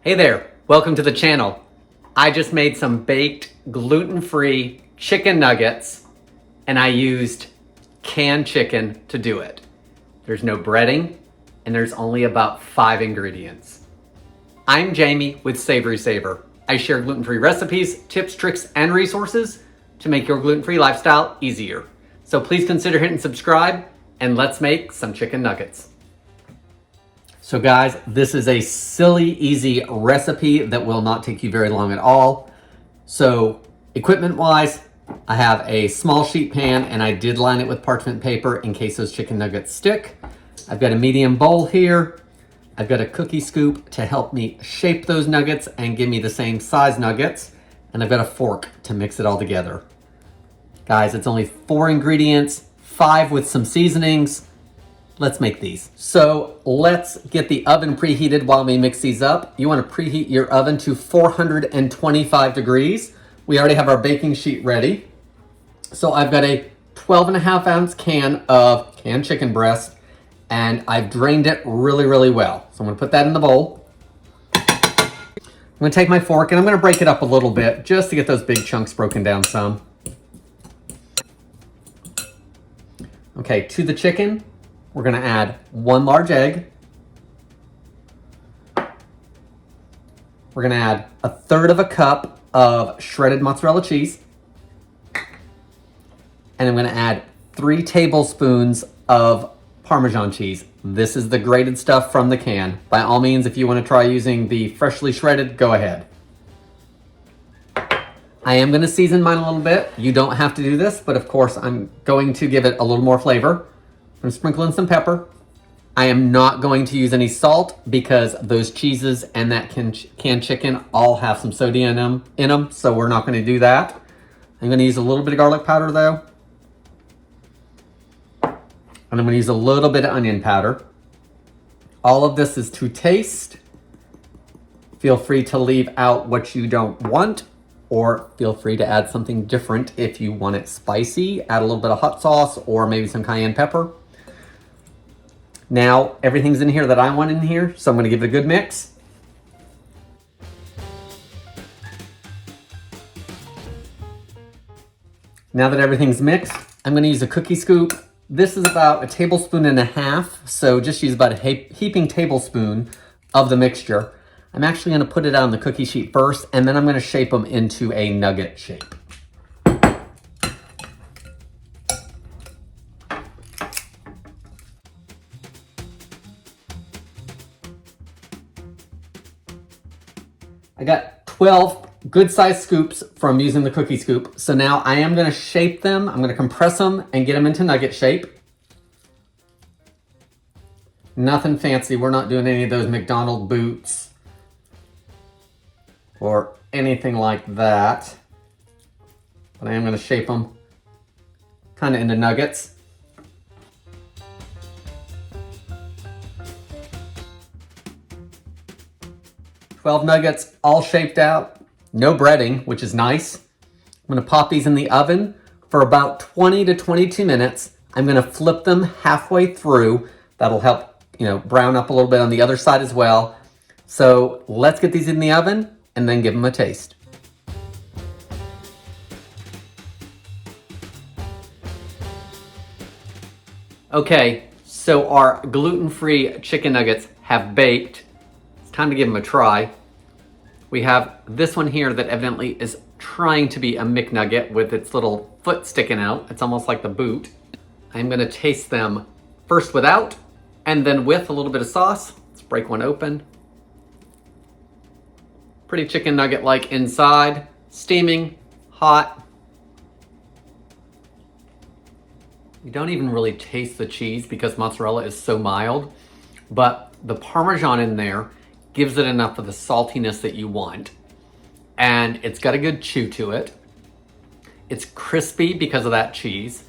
Hey there, welcome to the channel. I just made some baked gluten-free chicken nuggets and I used canned chicken to do it. There's no breading and there's only about 5 ingredients. I'm Jamie with SavorySaver. I share gluten-free recipes, tips, tricks, and resources to make your gluten-free lifestyle easier. So please consider hitting subscribe and let's make some chicken nuggets. So guys, this is a silly, easy recipe that will not take you very long at all. So equipment-wise, I have a small sheet pan and I did line it with parchment paper in case those chicken nuggets stick. I've got a medium bowl here. I've got a cookie scoop to help me shape those nuggets and give me the same size nuggets. And I've got a fork to mix it all together. Guys, it's only 4 ingredients, 5 with some seasonings. Let's make these. So let's get the oven preheated while we mix these up. You want to preheat your oven to 425 degrees. We already have our baking sheet ready. So I've got a 12.5 ounce can of canned chicken breast and I've drained it really well. So I'm gonna put that in the bowl. I'm gonna take my fork and I'm gonna break it up a little bit just to get those big chunks broken down some. Okay, to the chicken, we're gonna add 1 large egg. We're gonna add 1/3 cup of shredded mozzarella cheese. And I'm gonna add 3 tablespoons of Parmesan cheese. This is the grated stuff from the can. By all means, if you wanna try using the freshly shredded, go ahead. I am gonna season mine a little bit. You don't have to do this, but of course I'm going to give it a little more flavor. I'm gonna sprinkle in some pepper. I am not going to use any salt because those cheeses and that canned chicken all have some sodium in them, so we're not gonna do that. I'm gonna use a little bit of garlic powder though. And I'm gonna use a little bit of onion powder. All of this is to taste. Feel free to leave out what you don't want, or feel free to add something different if you want it spicy. Add a little bit of hot sauce or maybe some cayenne pepper. Now, everything's in here that I want in here, so I'm gonna give it a good mix. Now that everything's mixed, I'm gonna use a cookie scoop. This is about 1.5 tablespoons, so just use about a heaping tablespoon of the mixture. I'm actually gonna put it on the cookie sheet first, and then I'm gonna shape them into a nugget shape. I got 12 good-sized scoops from using the cookie scoop. So now I am gonna shape them, I'm gonna compress them and get them into nugget shape. Nothing fancy, we're not doing any of those McDonald's boots or anything like that. But I am gonna shape them kind of into nuggets. $12 nuggets all shaped out, no breading, which is nice. I'm gonna pop these in the oven for about 20 to 22 minutes. I'm gonna flip them halfway through. That'll help, brown up a little bit on the other side as well. So let's get these in the oven and then give them a taste. Okay, so our gluten-free chicken nuggets have baked. It's time to give them a try. We have this one here that evidently is trying to be a McNugget with its little foot sticking out. It's almost like the boot. I'm gonna taste them first without, and then with a little bit of sauce. Let's break one open. Pretty chicken nugget-like inside, steaming, hot. You don't even really taste the cheese because mozzarella is so mild, but the Parmesan in there gives it enough of the saltiness that you want. And it's got a good chew to it. It's crispy because of that cheese.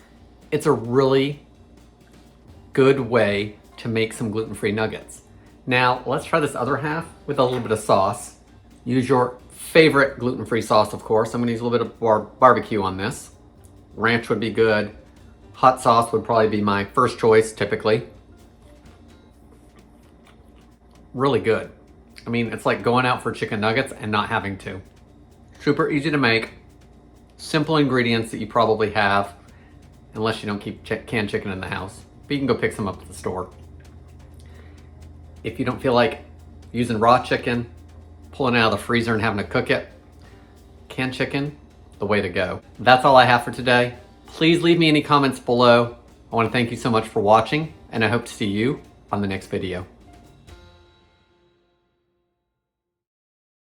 It's a really good way to make some gluten-free nuggets. Now, let's try this other half with a little bit of sauce. Use your favorite gluten-free sauce, of course. I'm gonna use a little bit of barbecue on this. Ranch would be good. Hot sauce would probably be my first choice, typically. Really good. I mean, it's like going out for chicken nuggets and not having to. Super easy to make. Simple ingredients that you probably have, unless you don't keep canned chicken in the house. But you can go pick some up at the store. If you don't feel like using raw chicken, pulling it out of the freezer and having to cook it, canned chicken, the way to go. That's all I have for today. Please leave me any comments below. I want to thank you so much for watching, and I hope to see you on the next video.